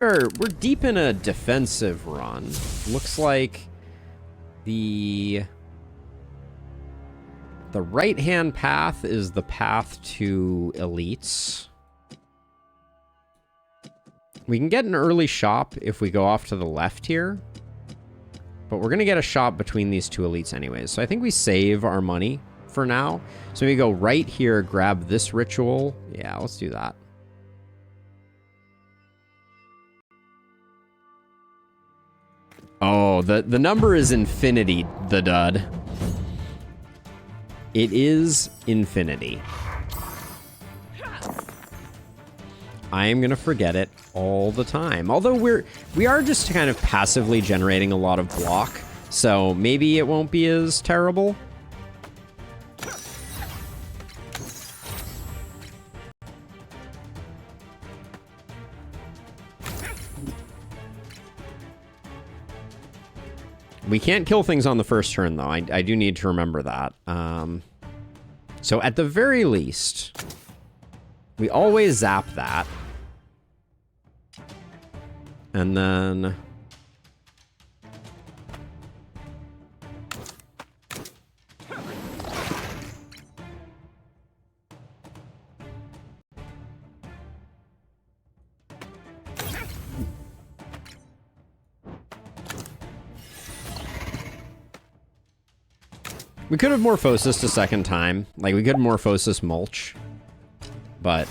We're deep in a defensive run. Looks like the right-hand path is the path to elites. We can get an early shop if we go off to the left here. But we're going to get a shop between these two elites anyways. So I think we save our money for now. So we go right here, grab this ritual. Yeah, let's do that. Oh, the number is infinity, the dud. It is infinity. I am going to forget it all the time. Although we are just kind of passively generating a lot of block, so maybe it won't be as terrible. We can't kill things on the first turn, though. I do need to remember that. So at the very least, we always zap that. And then... we could have Morphosis a second time. Like, we could Morphosis Mulch. But...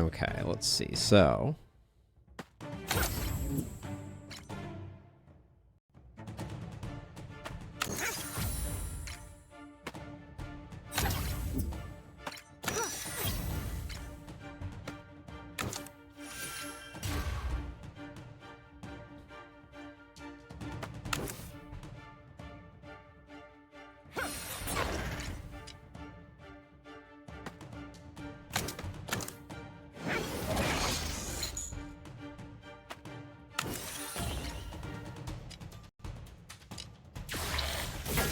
okay, let's see. So...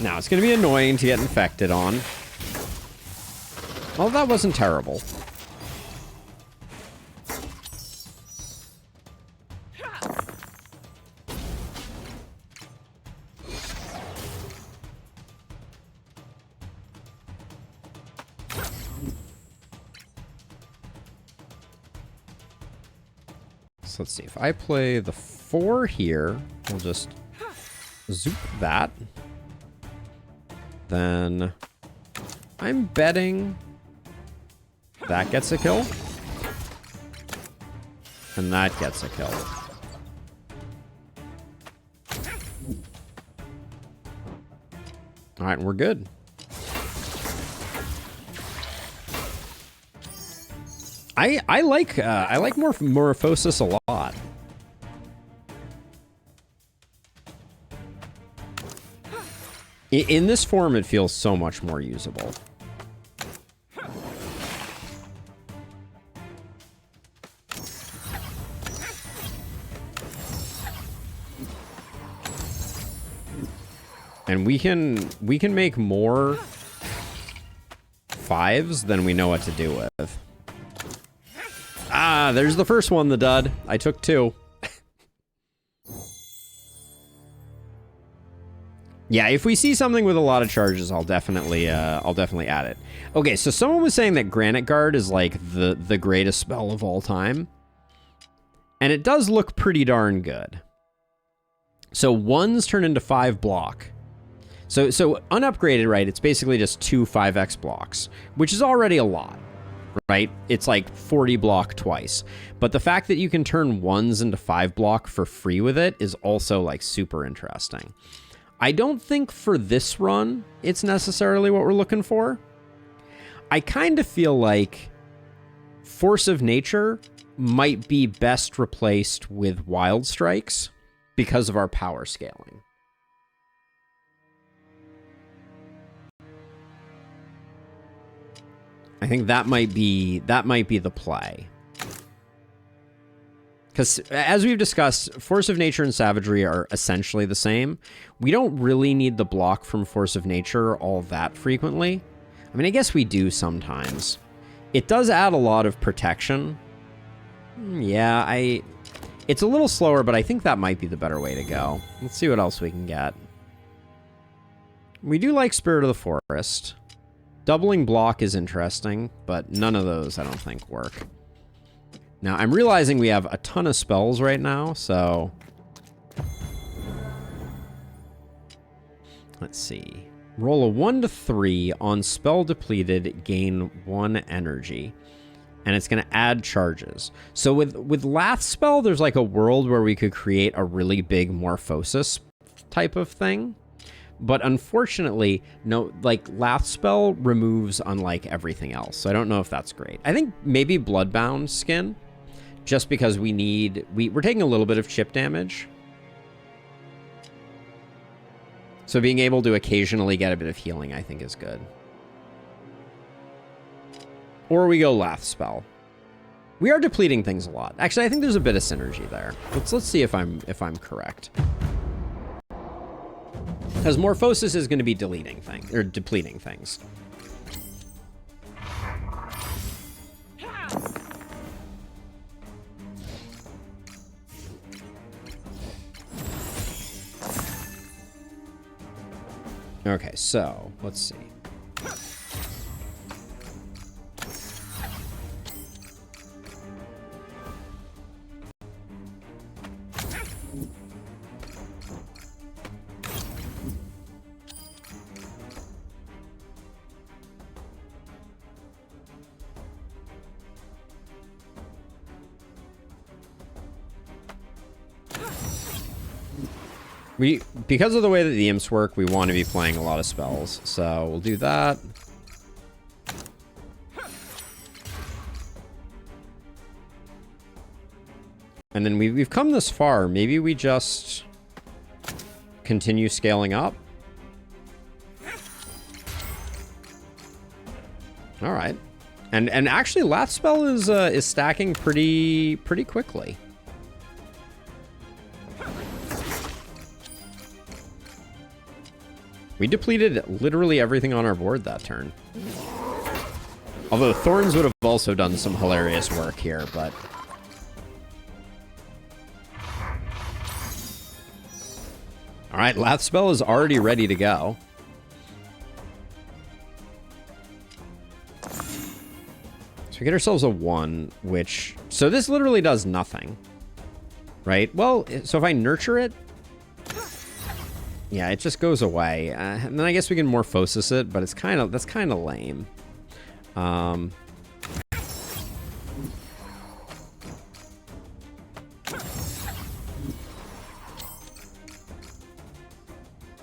now, it's going to be annoying to get infected on. Well, that wasn't terrible. So let's see. If I play the 4 here, we'll just zoop that. Then I'm betting that gets a kill. And that gets a kill. All right, we're good. I like Morphosis a lot. In this form, it feels so much more usable. And we can make more 5s than we know what to do with. Ah, there's the first one, the dud. I took 2. Yeah, if we see something with a lot of charges, I'll definitely add it. Okay, so someone was saying that Granite Guard is like the greatest spell of all time. And it does look pretty darn good. So 1s turn into 5 block. So unupgraded, right, it's basically just 2 5x blocks, which is already a lot, right? It's like 40 block twice. But the fact that you can turn 1s into 5 block for free with it is also like super interesting. I don't think for this run, it's necessarily what we're looking for. I kind of feel like Force of Nature might be best replaced with Wild Strikes because of our power scaling. I think that might be the play. Because as we've discussed, Force of Nature and Savagery are essentially the same. We don't really need the block from Force of Nature all that frequently. I mean, I guess we do sometimes. It does add a lot of protection. Yeah, it's a little slower, but I think that might be the better way to go. Let's see what else we can get. We do like Spirit of the Forest. Doubling block is interesting, but none of those I don't think work. Now, I'm realizing we have a ton of spells right now, so... Let's see. Roll a 1 to 3 on spell depleted, gain 1 energy. And it's going to add charges. So with Lathspell, there's like a world where we could create a really big Morphosis type of thing. But unfortunately, no, like Lathspell removes unlike everything else. So I don't know if that's great. I think maybe Bloodbound skin, just because we're taking a little bit of chip damage. So being able to occasionally get a bit of healing, I think, is good. Or we go Lathspell. We are depleting things a lot. Actually, I think there's a bit of synergy there. Let's see if I'm correct. Because Morphosis is going to be depleting things. Okay, so let's see. Because of the way that the imps work, we want to be playing a lot of spells. So we'll do that. And then we've come this far. Maybe we just continue scaling up. All right. And actually, Lathspell is stacking pretty quickly. We depleted literally everything on our board that turn. Although Thorns would have also done some hilarious work here, but... Alright, Lathspell is already ready to go. So we get ourselves a 1, which... So this literally does nothing. Right? Well, so if I nurture it... Yeah, it just goes away. And then I guess we can Morphosis it, but that's kind of lame. Then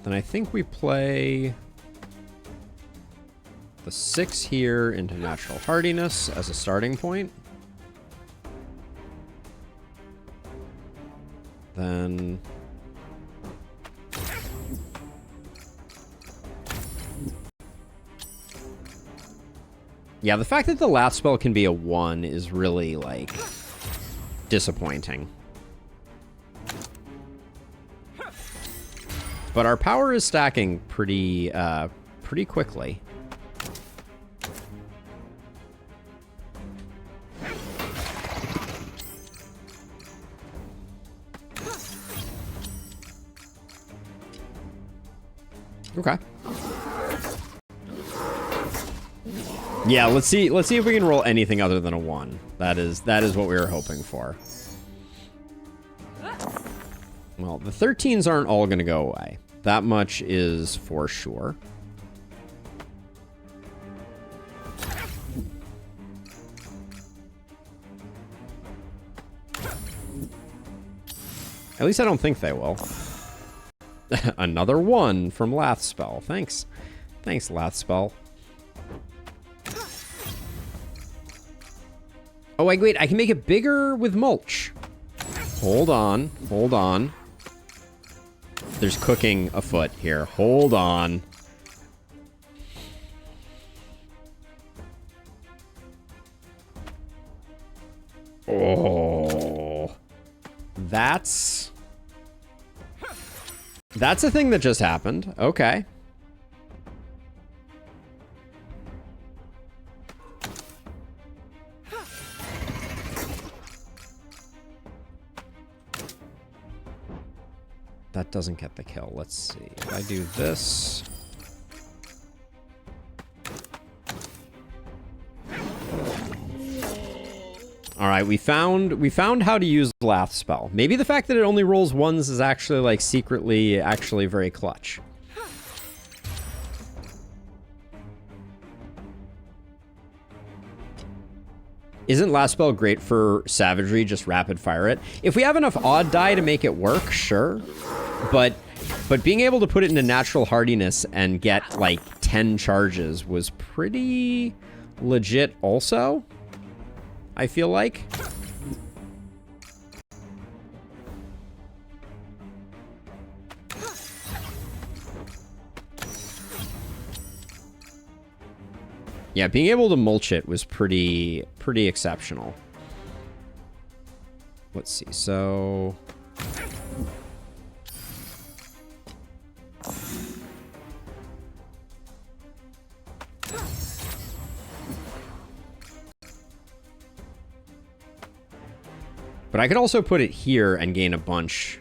I think we play the 6 here into Natural Hardiness as a starting point. Then... Yeah, the fact that the Lathspell can be a 1 is really, like, disappointing. But our power is stacking pretty quickly. Okay. Yeah, let's see if we can roll anything other than a 1. That is what we were hoping for. Well, the 13s aren't all going to go away. That much is for sure. At least I don't think they will. Another 1 from Lathspell. Thanks. Thanks, Lathspell. Oh, wait, I can make it bigger with mulch. Hold on. There's cooking afoot here. Hold on. Oh. That's a thing that just happened. Okay. That doesn't get the kill. Let's see. If I do this. All right, we found how to use Lathspell. Maybe the fact that it only rolls ones is actually like secretly actually very clutch. Isn't Lathspell great for savagery? Just rapid fire it. If we have enough odd die to make it work, sure. But being able to put it into natural hardiness and get like 10 charges was pretty legit also, I feel like. Yeah, being able to mulch it was pretty exceptional. Let's see, so... But I could also put it here and gain a bunch.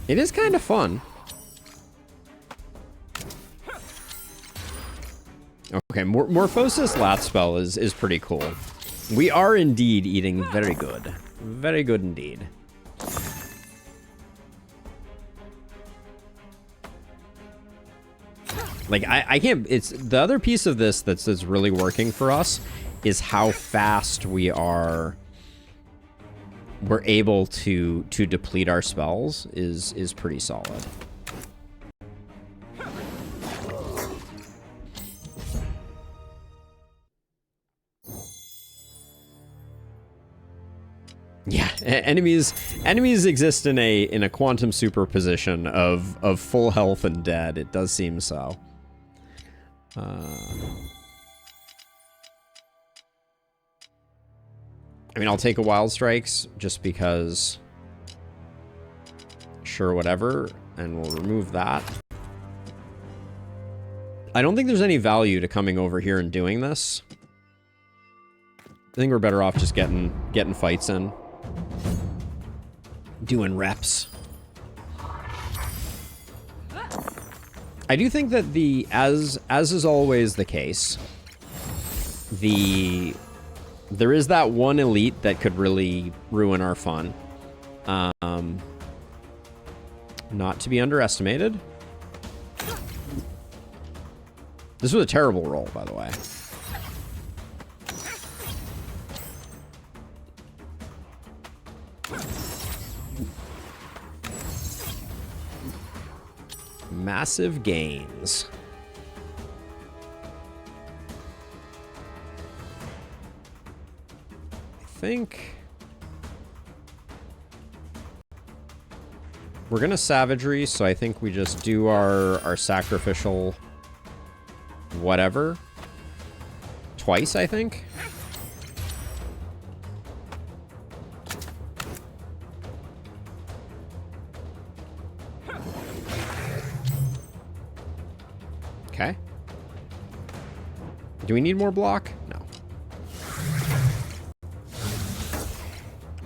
It is kind of fun. Okay, Morphosis Lathspell is pretty cool. We are indeed eating very good. Very good indeed. Like, I can't... It's... The other piece of this that's really working for us is how fast we're able to deplete our spells is pretty solid. Yeah, enemies exist in a quantum superposition of full health and dead. It does seem so. I mean, I'll take a Wild Strikes just because. Sure, whatever, and we'll remove that. I don't think there's any value to coming over here and doing this. I think we're better off just getting fights in. Doing reps. I do think that as is always the case, there is that one elite that could really ruin our fun. Not to be underestimated. This was a terrible roll, by the way. Massive gains. I think we're gonna savagery, so I think we just do our sacrificial whatever twice, I think. Okay. Do we need more block? No.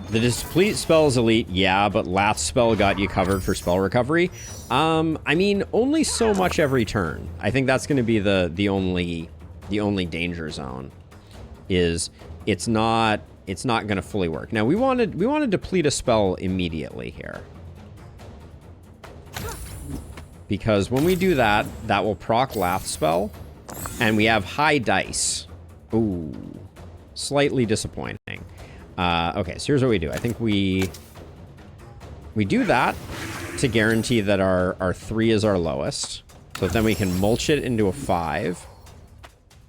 The Deplete spell is elite, yeah, but Lathspell got you covered for spell recovery. I mean, only so much every turn. I think that's going to be the only danger zone. Is it's not going to fully work. Now we want to deplete a spell immediately here. Because when we do that, that will proc Lathspell, and we have high dice. Ooh, slightly disappointing. Okay, so here's what we do. I think we do that to guarantee that our 3 is our lowest. So then we can mulch it into a 5.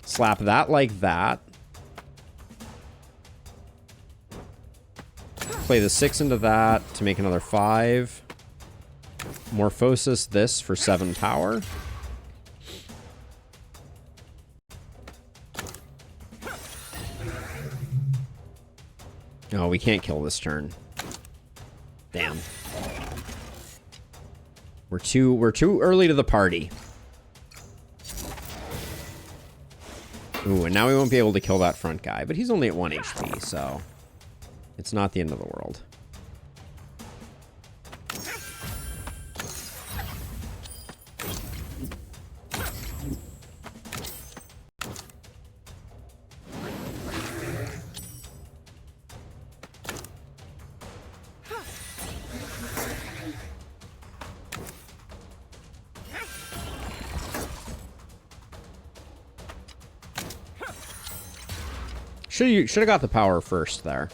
Slap that like that. Play the 6 into that to make another 5. Morphosis this for 7 power. Oh, we can't kill this turn. Damn. We're too early to the party. Ooh, and now we won't be able to kill that front guy, but he's only at 1 HP, so it's not the end of the world. Should have got the power first there.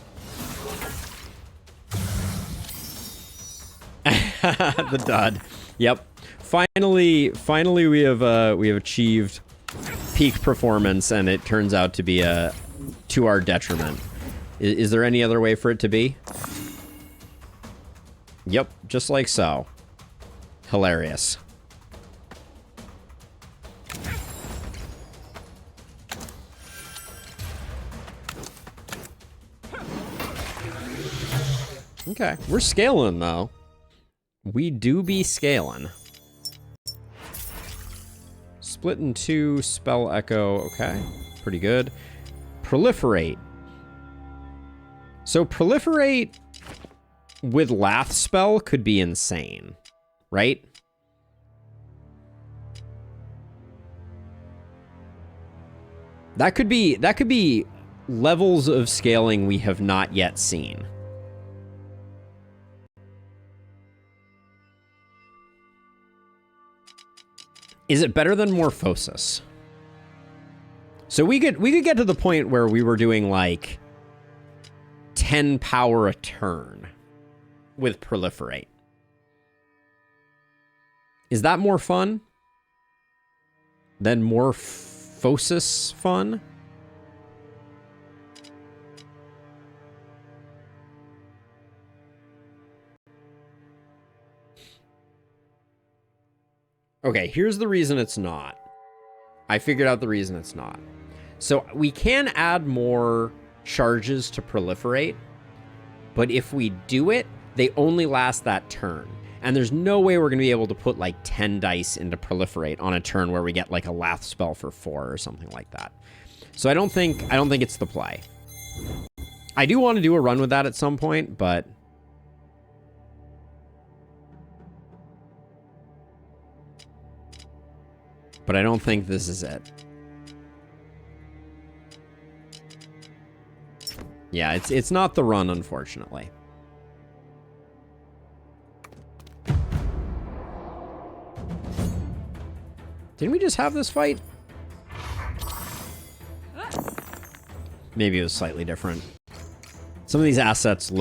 The dud. Yep. Finally we have achieved peak performance, and it turns out to be to our detriment. Is there any other way for it to be? Yep, just like so. Hilarious. Okay, we're scaling, though. We do be scaling. Split in 2, Spell Echo, okay. Pretty good. Proliferate. So Proliferate with Lathspell could be insane, right? That could be levels of scaling we have not yet seen. Is it better than Morphosis? So we could get to the point where we were doing like 10 power a turn with Proliferate. Is that more fun than Morphosis fun? Okay, here's the reason it's not. I figured out the reason it's not. So we can add more charges to Proliferate, but if we do it, they only last that turn. And there's no way we're going to be able to put like 10 dice into Proliferate on a turn where we get like a Lathspell for 4 or something like that. So I don't think it's the play. I do want to do a run with that at some point, but I don't think this is it. Yeah, it's not the run, unfortunately. Didn't we just have this fight? Maybe it was slightly different. Some of these assets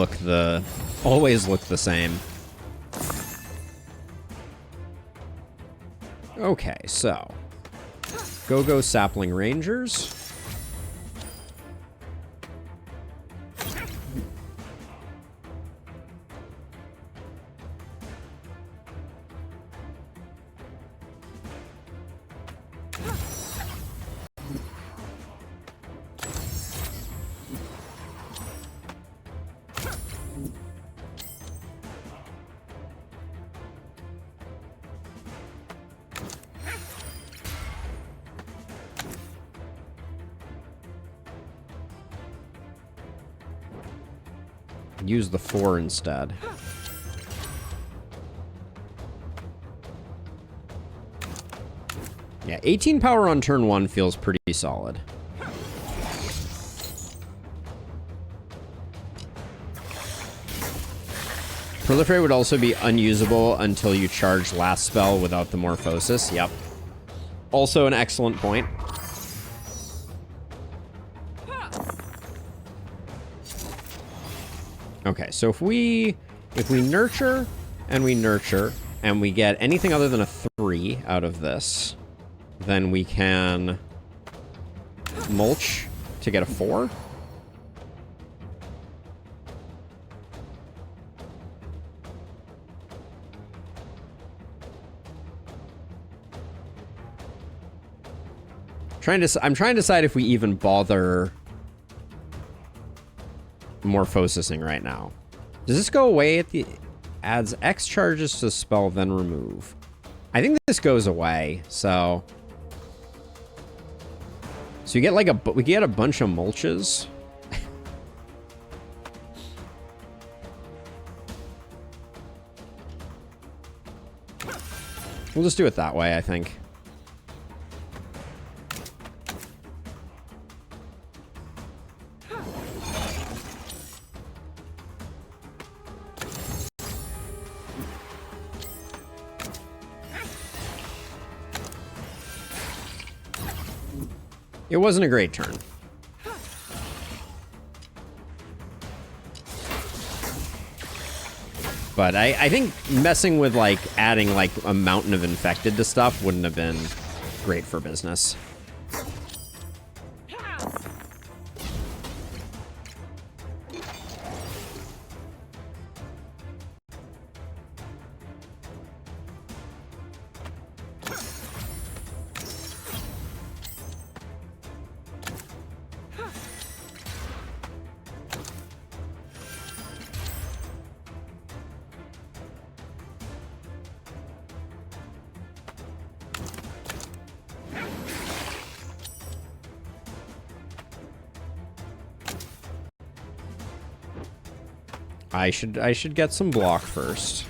always look the same. Okay, so go Sapling Rangers. Use the 4 instead. Yeah, 18 power on turn 1 feels pretty solid. Proliferate would also be unusable until you charge Lathspell without the Morphosis. Yep. Also an excellent point. Okay, so if we nurture and we nurture and we get anything other than a 3 out of this, then we can mulch to get a 4. I'm trying to decide if we even bother morphosising right now. Does this go away at the adds X charges to the spell, then remove? I think this goes away, so you get like we get a bunch of mulches. We'll just do it that way, I think. It wasn't a great turn. But I think messing with, like, adding, like, a mountain of infected to stuff wouldn't have been great for business. I should get some block first.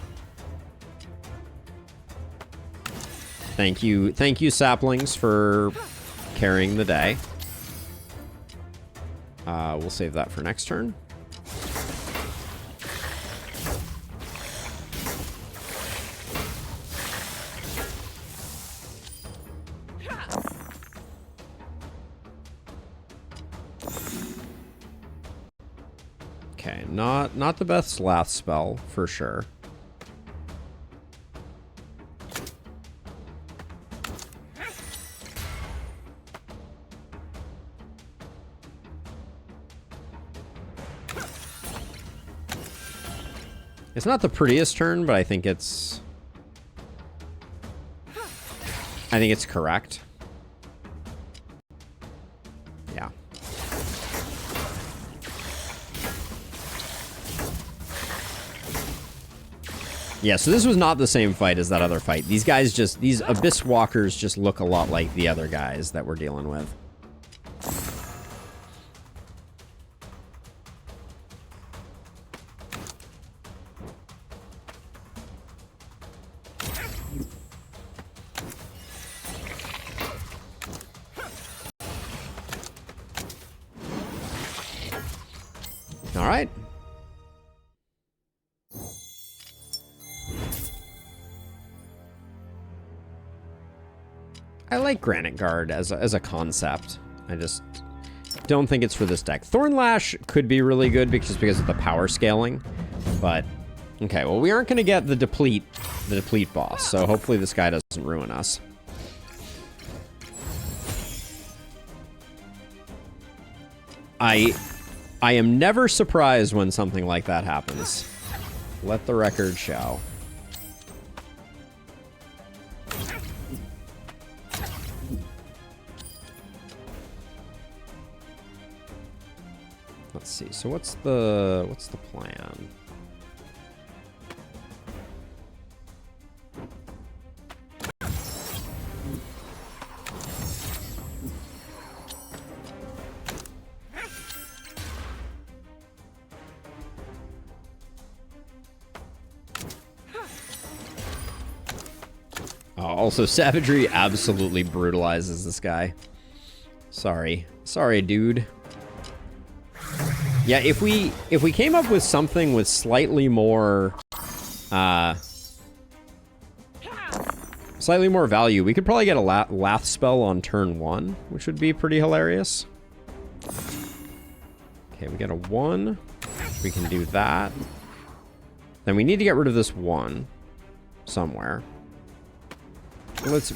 Thank you, saplings, for carrying the day. We'll save that for next turn. Okay, not the best Lathspell for sure. It's not the prettiest turn, but I think it's correct. Yeah. Yeah, so this was not the same fight as that other fight. These guys these Abyss Walkers just look a lot like the other guys that we're dealing with. All right. I like Granite Guard as a concept. I just don't think it's for this deck. Thornlash could be really good because of the power scaling, but okay. Well, we aren't going to get the deplete boss, so hopefully this guy doesn't ruin us. I am never surprised when something like that happens. Let the record show. Let's see. So what's the plan? Also, Savagery absolutely brutalizes this guy. Sorry, dude. Yeah, if we came up with something with slightly more value, we could probably get a Lathspell on turn 1, which would be pretty hilarious. Okay, we get a 1. We can do that. Then we need to get rid of this 1 somewhere.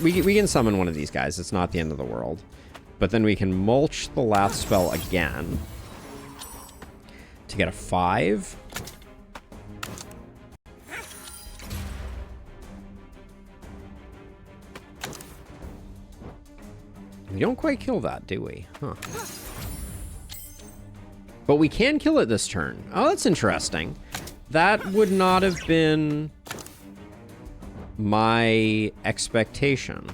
We can summon one of these guys. It's not the end of the world. But then we can mulch the Lathspell again to get a 5. We don't quite kill that, do we? Huh. But we can kill it this turn. Oh, that's interesting. That would not have been my expectation.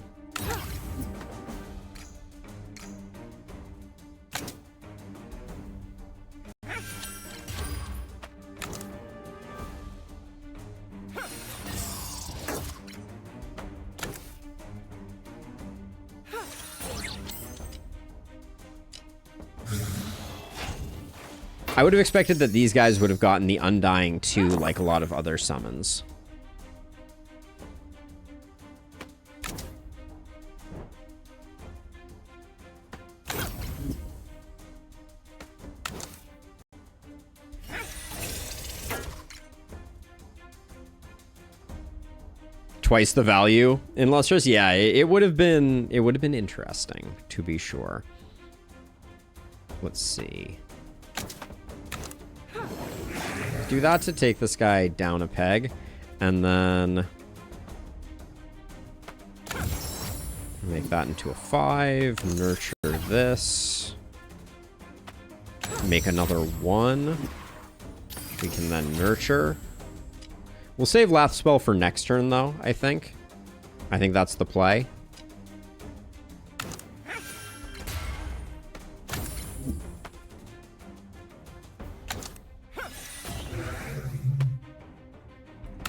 I would have expected that these guys would have gotten the Undying too, like a lot of other summons. Twice the value in Lustrous? Yeah, it would have been interesting, to be sure. Let's see. Do that to take this guy down a peg, and then make that into a 5, nurture this, make another 1, we can then nurture. We'll save Lathspell for next turn though, I think that's the play.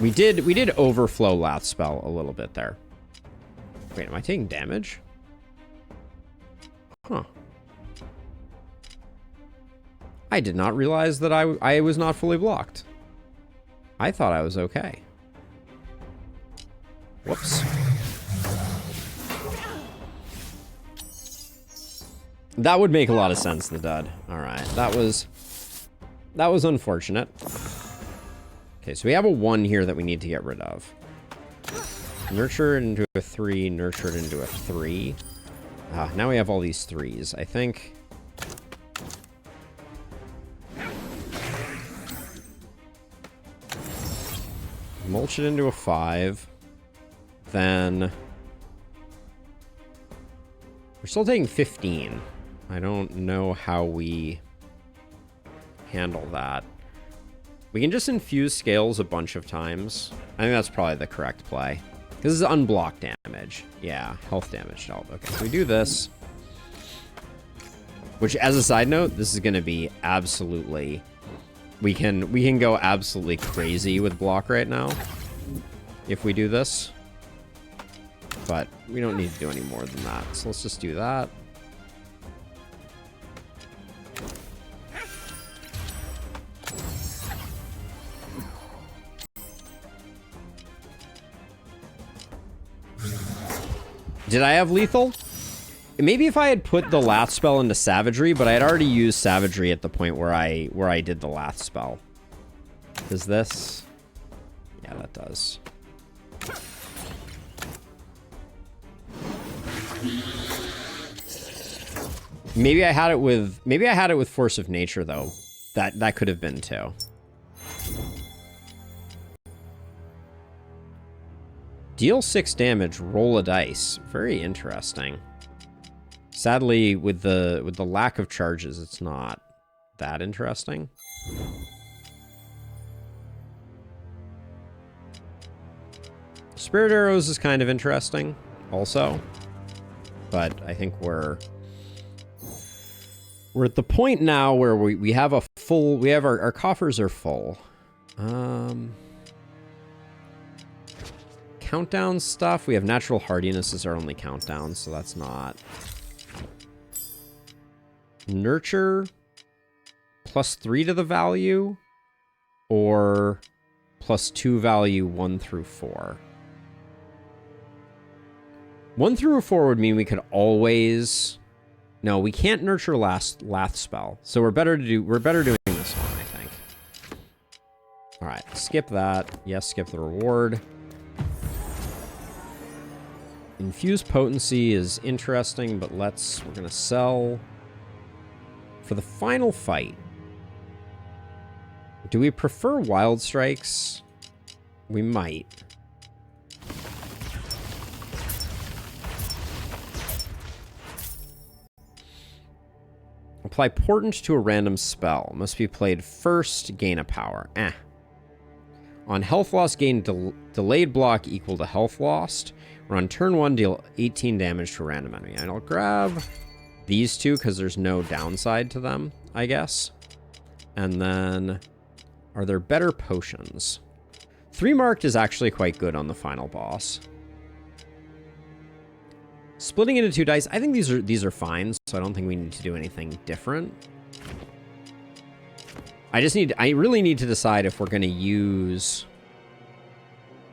We did overflow Lathspell a little bit there. Wait, am I taking damage? Huh. I did not realize that I was not fully blocked. I thought I was okay. Whoops. That would make a lot of sense, the dud. All right, that was unfortunate. Okay, so we have a 1 here that we need to get rid of. Nurture it into a 3, nurture it into a 3. Now we have all these 3s. I think... mulch it into a 5. Then... we're still taking 15. I don't know how we handle that. We can just infuse scales a bunch of times. I think that's probably the correct play. This is unblocked damage. Yeah, health damage dealt. Okay, so we do this. Which, as a side note, this is going to be absolutely... We can go absolutely crazy with block right now. If we do this. But we don't need to do any more than that. So let's just do that. Did I have lethal? Maybe if I had put the Lathspell into Savagery, but I had already used Savagery at the point where I did the Lathspell. Does this? Yeah, that does. Maybe I had it with Force of Nature though. That could have been too. Deal 6 damage, roll a dice. Very interesting. Sadly, with the lack of charges, it's not that interesting. Spirit Arrows is kind of interesting, also. But I think we're at the point now where we have a full... our coffers are full. Countdown stuff. We have Natural Hardiness as our only countdown, so that's not. Nurture +3 to the value, or +2 value 1 through 4. 1 through 4 would mean we could always... No, we can't nurture Lathspell, so we're better doing this one, I think. All right, skip that. Yes, skip the reward. Infused Potency is interesting, but we're gonna sell. For the final fight, do we prefer Wild Strikes? We might. apply Portent to a random spell. Must be played first, gain a power. On health loss, gain delayed block equal to health lost. Or on turn 1, deal 18 damage to a random enemy. And I'll grab these two because there's no downside to them, I guess. And then, are there better potions? 3 marked is actually quite good on the final boss. Splitting into 2 dice, I think these are fine, so I don't think we need to do anything different. I really need to decide if we're going to use...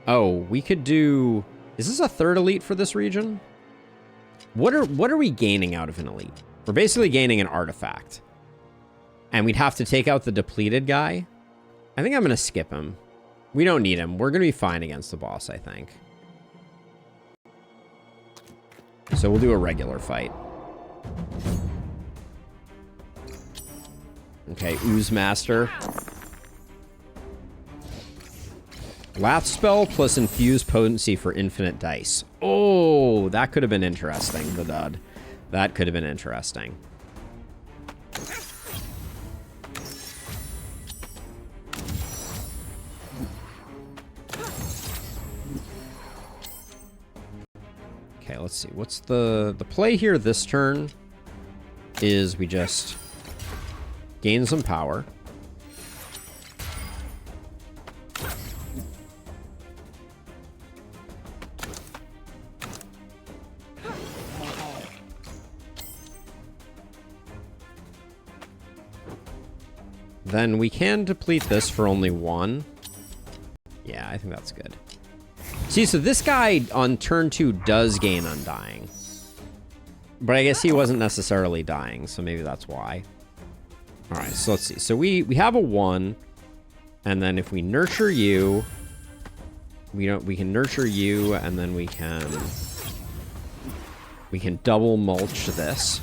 Oh, we could do... Is this a 3rd elite for this region? What are we gaining out of an elite? We're basically gaining an artifact. And we'd have to take out the depleted guy. I think I'm going to skip him. We don't need him. We're going to be fine against the boss, I think. So we'll do a regular fight. Okay, Ooze Master. Lathspell plus Infuse Potency for infinite dice. Oh, that could have been interesting, the dud. That could have been interesting. Okay, let's see. What's the play here this turn is we just gain some power. Then we can deplete this for only 1. Yeah, I think that's good. See, so this guy on turn 2 does gain Undying. But I guess he wasn't necessarily dying, so maybe that's why. Alright, so let's see. So we have a 1, and then if we nurture you, we can nurture you, and then we can double mulch this.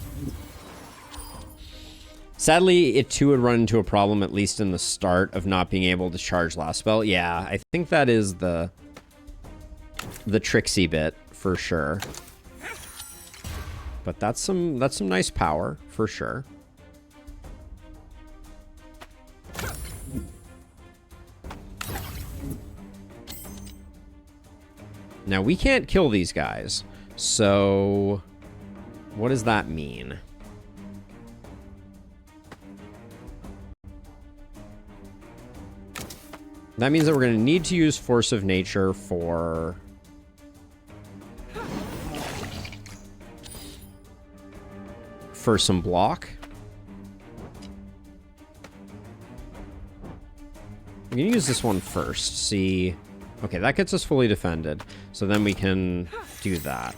Sadly, it too would run into a problem, at least in the start, of not being able to charge Lathspell. Yeah, I think that is the tricksy bit for sure. But that's some nice power for sure. Now we can't kill these guys. So what does that mean? That means that we're going to need to use Force of Nature for some block. I'm going to use this one first. See... Okay, that gets us fully defended. So then we can do that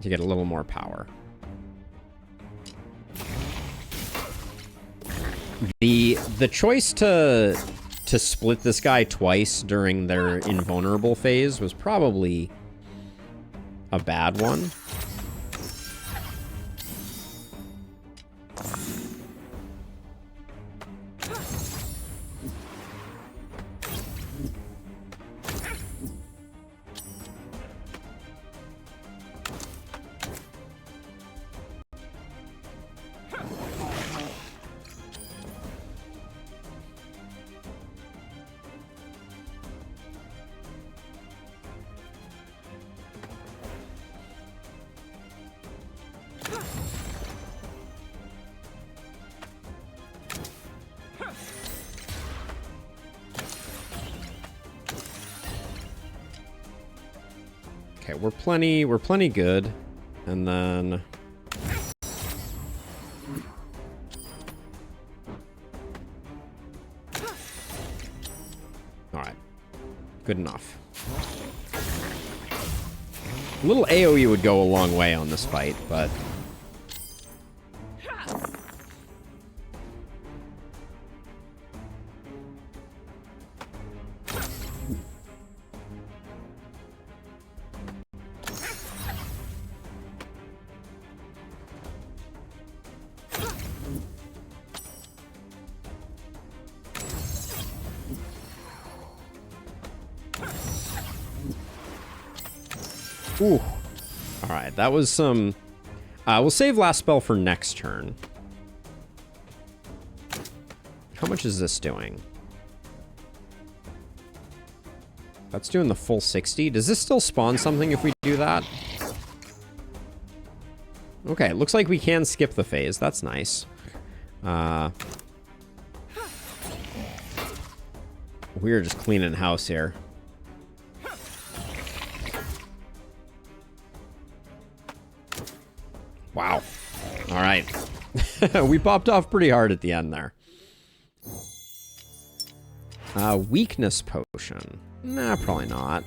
to get a little more power. The choice to split this guy twice during their invulnerable phase was probably a bad one. Okay, we're plenty good. And then all right. Good enough. A little AoE would go a long way on this fight, but ooh. Alright, that was some... we'll save Lathspell for next turn. How much is this doing? That's doing the full 60. Does this still spawn something if we do that? Okay, looks like we can skip the phase. That's nice. We're just cleaning house here. Wow. All right. We popped off pretty hard at the end there. Weakness potion. Nah, probably not.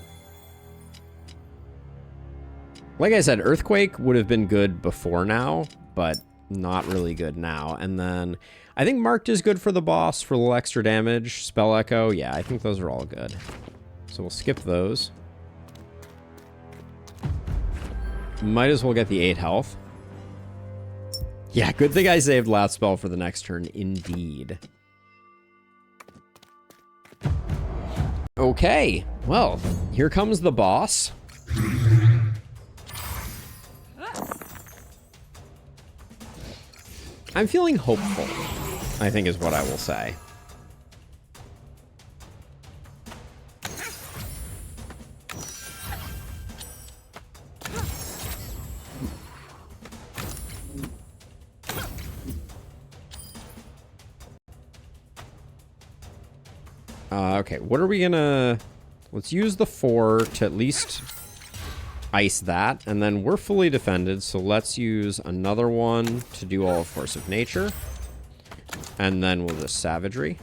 Like I said, Earthquake would have been good before now, but not really good now. And then I think Marked is good for the boss for a little extra damage. Spell Echo, yeah, I think those are all good. So we'll skip those. Might as well get the 8 health. Yeah, good thing I saved Lathspell for the next turn, indeed. Okay, well, here comes the boss. I'm feeling hopeful, I think is what I will say. Okay, what are we gonna... Let's use the 4 to at least ice that, and then we're fully defended, so let's use another one to do all of Force of Nature. And then we'll just Savagery.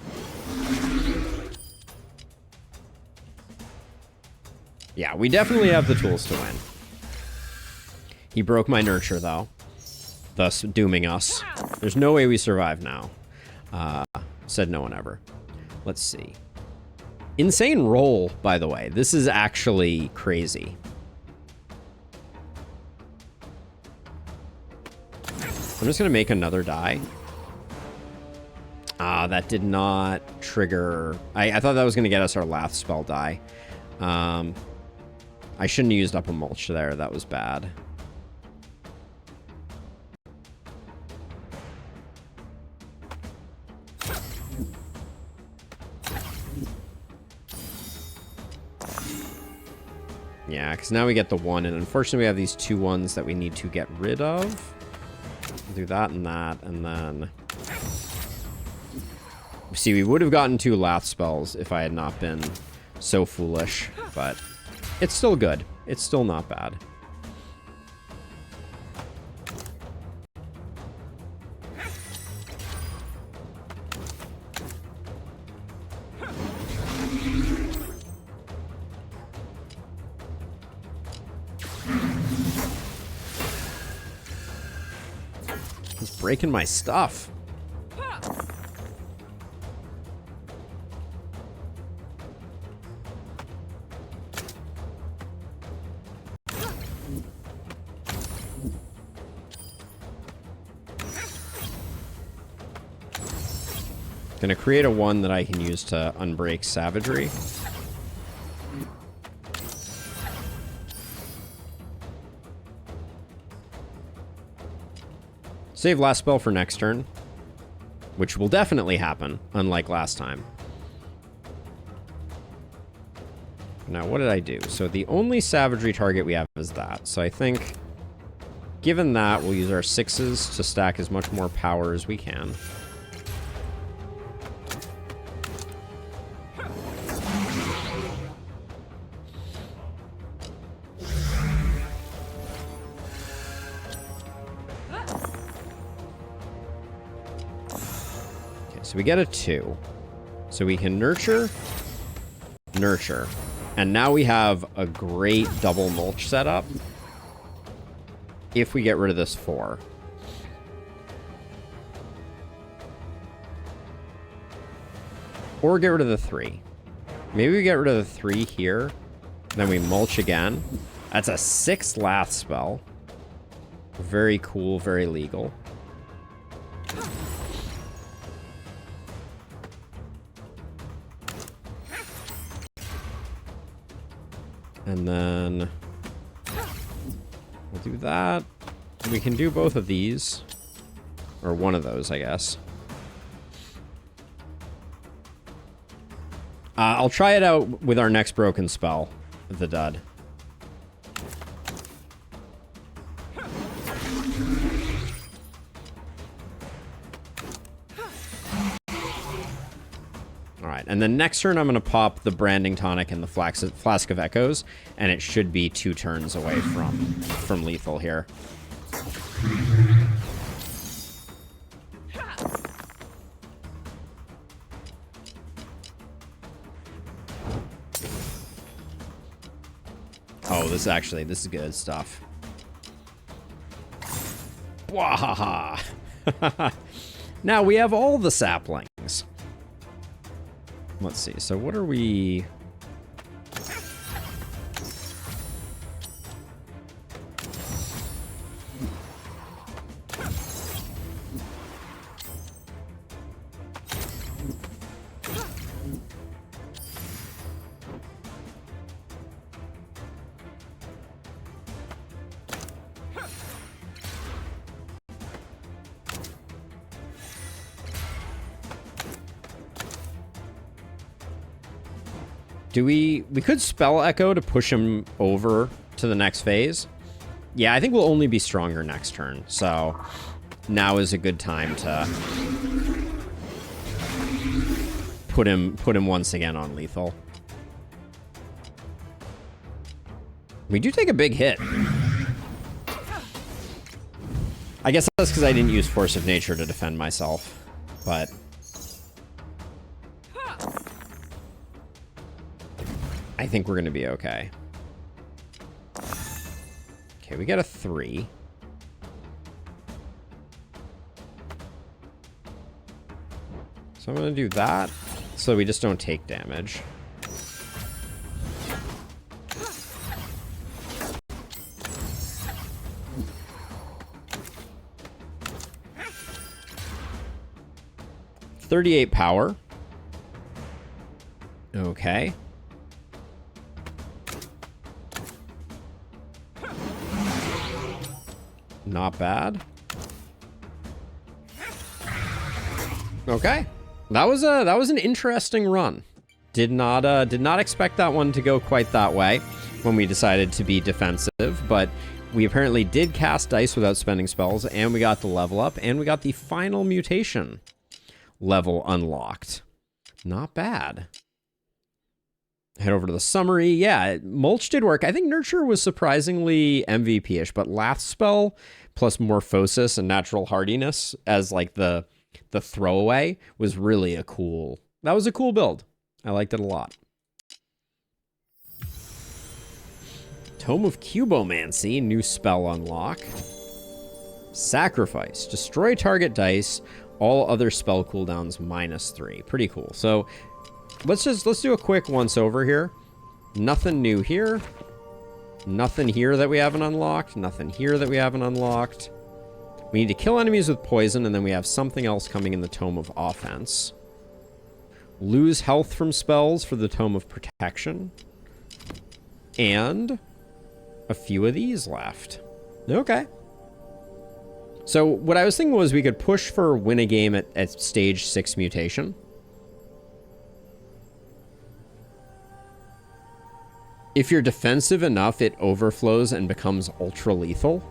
Yeah, we definitely have the tools to win. He broke my Nurture, though, thus dooming us. There's no way we survive now. Said no one ever. Let's see. Insane roll, by the way. This is actually crazy. I'm just going to make another die. Ah, that did not trigger... I thought that was going to get us our Lathspell die. I shouldn't have used up a mulch there. That was bad. Yeah, because now we get the 1, and unfortunately we have these 2 ones that we need to get rid of. We'll do that, and then... See, we would have gotten 2 Lathspells if I had not been so foolish, but it's still good. It's still not bad. He's breaking my stuff. Gonna create a 1 that I can use to unbreak Savagery. Save last spell for next turn, which will definitely happen, unlike last time. Now, what did I do? So the only Savagery target we have is that. So I think, given that, we'll use our 6s to stack as much more power as we can. So we get a 2. So we can nurture, nurture. And now we have a great double mulch setup if we get rid of this 4. Or get rid of the 3. Maybe we get rid of the 3 here, then we mulch again. That's a 6 Lathspell. Very cool, very legal. And then we'll do that. We can do both of these. Or one of those, I guess. I'll try it out with our next broken spell, the dud. Alright, and then next turn I'm going to pop the Branding Tonic and the Flask of Echoes, and it should be 2 turns away from lethal here. Oh, this is good stuff. Wahaha! Now we have all the saplings. Let's see, so what are we... We could Spell Echo to push him over to the next phase. Yeah, I think we'll only be stronger next turn, so now is a good time to put him once again on lethal. We do take a big hit. I guess that's because I didn't use Force of Nature to defend myself, but... I think we're going to be okay. Okay, we got a 3. So I'm going to do that so we just don't take damage. .38 power. Okay. Not bad. Okay. That was an interesting run. Did not expect that one to go quite that way when we decided to be defensive, but we apparently did cast dice without spending spells, and we got the level up, and we got the final mutation level unlocked. Not bad. Head over to the summary. Yeah, Mulch did work. I think Nurture was surprisingly MVP-ish, but Lathspell plus Morphosis and Natural Hardiness as like the throwaway was really a cool... That was a cool build. I liked it a lot. Tome of Cubomancy, new spell unlock. Sacrifice. Destroy target dice. All other spell cooldowns -3. Pretty cool. So... Let's do a quick once over here. Nothing new here. Nothing here that we haven't unlocked. Nothing here that we haven't unlocked. We need to kill enemies with poison, and then we have something else coming in the Tome of Offense. Lose health from spells for the Tome of Protection. And a few of these left. Okay. So what I was thinking was we could push for win a game at stage 6 mutation. If you're defensive enough, it overflows and becomes ultra lethal.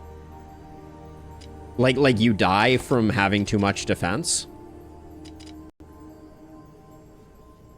Like you die from having too much defense.